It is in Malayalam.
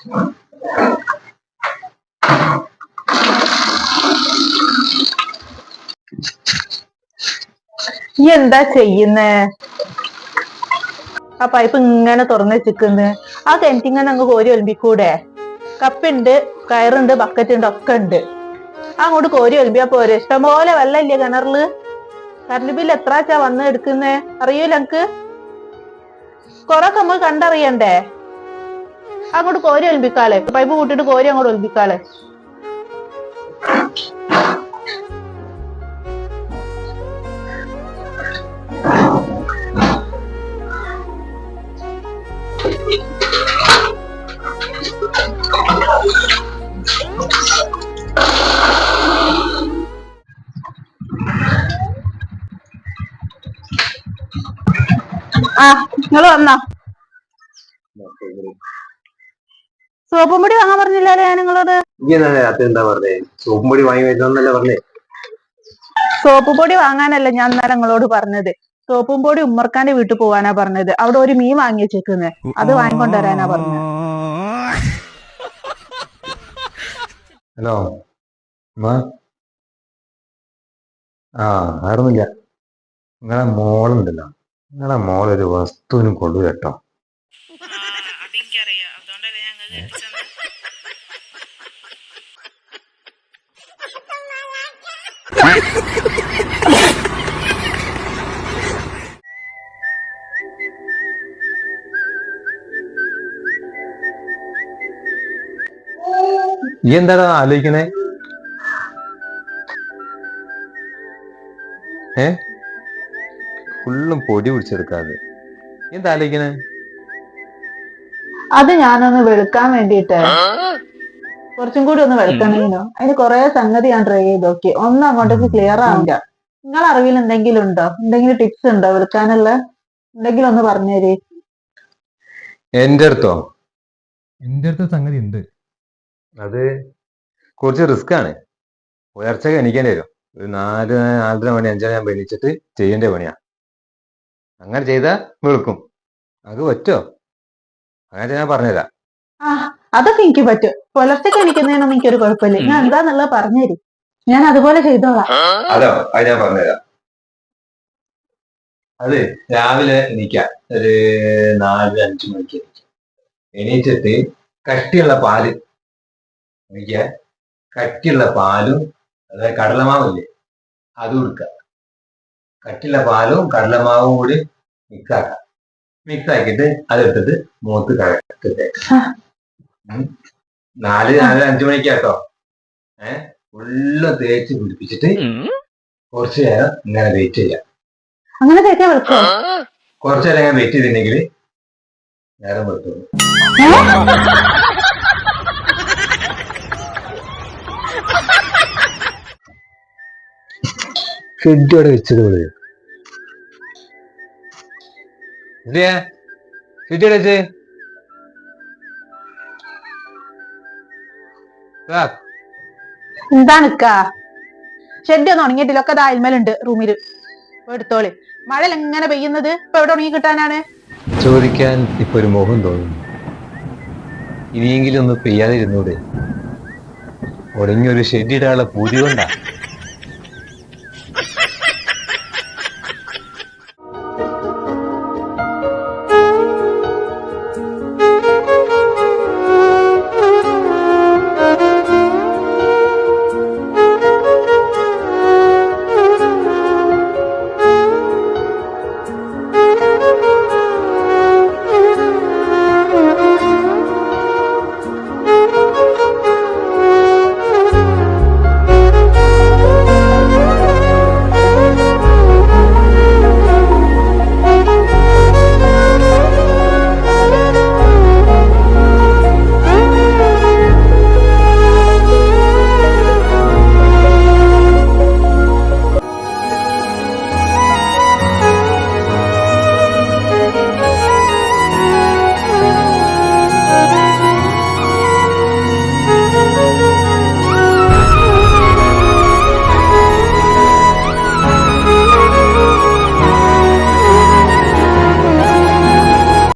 ഈ എന്താ ചെയ്യുന്നേ? ആ പൈപ്പ് ഇങ്ങനെ തുറന്നു വെച്ചിരിക്കുന്നു. ആ കിണറ്റിങ്ങനെ അങ്ങ് കോരി ഒലിമ്പിക്കൂടെ? കപ്പുണ്ട്, കയറുണ്ട്, ബക്കറ്റ് ഉണ്ട്, ഒക്കെ ഉണ്ട്. അങ്ങോട്ട് കോരി ഒലിമ്പിയാ പോരെ. ഇഷ്ടംപോലെ വെള്ളമില്ലേ കിണറില്? കറണ്ട് ബില്ല് എത്രാച്ചാ വന്ന് എടുക്കുന്നേ അറിയൂല എനിക്ക്. കൊറൊക്കെ നമ്മൾ കണ്ടറിയണ്ടേ? അങ്ങോട്ട് കോരി ഒലിമ്പിക്കാളെ. പൈപ്പ് കൂട്ടിട്ട് കോരി അങ്ങോട്ട് ഒലിമ്പിക്കാളെ. ആ നിങ്ങള് വന്നോ? സോപ്പും പൊടി വാങ്ങാൻ പറഞ്ഞില്ലല്ലേ ഞാൻ നിങ്ങളോട്? എന്താ പറഞ്ഞേ? സോപ്പും പൊടി വാങ്ങി വരുന്നല്ലേ പറഞ്ഞേ? സോപ്പ് പൊടി വാങ്ങാനല്ല ഞാൻ അന്നേരം നിങ്ങളോട് പറഞ്ഞത്. സോപ്പും പൊടി ഉമ്മർക്കാന്റെ വീട്ടിൽ പോവാനാ പറഞ്ഞത്. അവിടെ ഒരു മീൻ വാങ്ങി വെച്ചേക്കുന്നത്, അത് വാങ്ങിക്കൊണ്ടുവരാനാ പറഞ്ഞത്. ഹലോ ആ വേറൊന്നുമില്ല. നിങ്ങളെ മോളുണ്ടല്ലോ, നിങ്ങളെ മോളൊരു വസ്തുവിനും കൊണ്ടു കേട്ടോ. ഈ എന്താടാ ആലോചിക്കണേ? ഫുള്ളും പൊടി പിടിച്ചെടുക്കാതെ എന്താ ആലോചിക്കണേ? അത് ഞാനൊന്ന് വെളുക്കാൻ വേണ്ടിട്ട്, കുറച്ചും കൂടി ഒന്ന് വെളുക്കണേനോ. അതിന് കൊറേ സംഗതി ഞാൻ ട്രൈ ചെയ്ത് നോക്കി, ഒന്നും അങ്ങോട്ടേക്ക് ക്ലിയർ ആവില്ല. നിങ്ങൾ അറിവിൽ എന്തെങ്കിലും ഉണ്ടോ? എന്തെങ്കിലും ടിപ്സ് ഉണ്ടോ വെളുക്കാനുള്ള? എന്തെങ്കിലും ഒന്ന് പറഞ്ഞേര്. എന്റെ അടുത്തോ? എന്റെ അടുത്ത് സംഗതി ഉണ്ട്. അത് കുറച്ച് റിസ്ക് ആണ്. ഉയർച്ചക്ക് എണീക്കേണ്ടി വരും. ഒരു 4-4:30 മണി 5 മണി എണീച്ചിട്ട് ചെയ്യേണ്ട പണിയാ. അങ്ങനെ ചെയ്താ വെളുക്കും. അത് പറ്റോ? അങ്ങനെ ഞാൻ പറഞ്ഞുതരാം. ആ അതൊക്കെ എനിക്ക് പറ്റും. പുലർച്ചക്ക് എണീക്കുന്നതിനൊന്നും എനിക്കൊരു കുഴപ്പമില്ല. ഞാൻ എന്താന്നുള്ളത് പറഞ്ഞേര്, ഞാൻ അതുപോലെ ചെയ്തോളാം. അതോ? അത് ഞാൻ പറഞ്ഞുതരാം. അത് രാവിലെ എണീക്കാം, ഒരു 4-5 മണിക്ക് എണീച്ചിട്ട് കട്ടിയുള്ള പാല് എണീക്ക. കട്ടിയുള്ള പാലും അതായത് കടലമാവില്ലേ, അത് കൊടുക്കുക. കട്ടിയുള്ള പാലും കടലമാവും കൂടി മിക്സ് ആക്കാം. മിക്സ് ആക്കിയിട്ട് അതെടുത്തിട്ട് മുഖത്ത് കറക്റ്റ് 4-5 മണിക്കാട്ടോ. ഫുള്ള് തേച്ച് പിടിപ്പിച്ചിട്ട് കുറച്ചു നേരം ഇങ്ങനെ വെയിറ്റ് ചെയ്യാം. അങ്ങനെ തേച്ചാ വെളുക്കോ? കുറച്ചു നേരം ഇങ്ങനെ വെയിറ്റ് ചെയ്തിട്ടുണ്ടെങ്കിൽ നേരം വെളുത്തുള്ളൂ. ഷെഡ് അവിടെ വെച്ചത് പോലെ ഷെഡ് വെച്ച് എന്താ നിക്കാ? ഷെഡ് ഒന്നും ഉണങ്ങിയിട്ടില്ല, ഒക്കെ അയൽമേലുണ്ട് റൂമില്. എടുത്തോളി. മഴ എങ്ങനെ പെയ്യുന്നത്, ഇപ്പൊ എവിടെ ഉണങ്ങി കിട്ടാനാണ്? ചോദിക്കാൻ ഇപ്പൊ ഒരു മോഹം തോന്നുന്നു. ഇനിയെങ്കിലും ഒന്ന് പെയ്യാതിരുന്നൂടെ? ഉടങ്ങിയൊരു ഷെഡ് ഇടാനുള്ള പൂതി കൊണ്ടാ.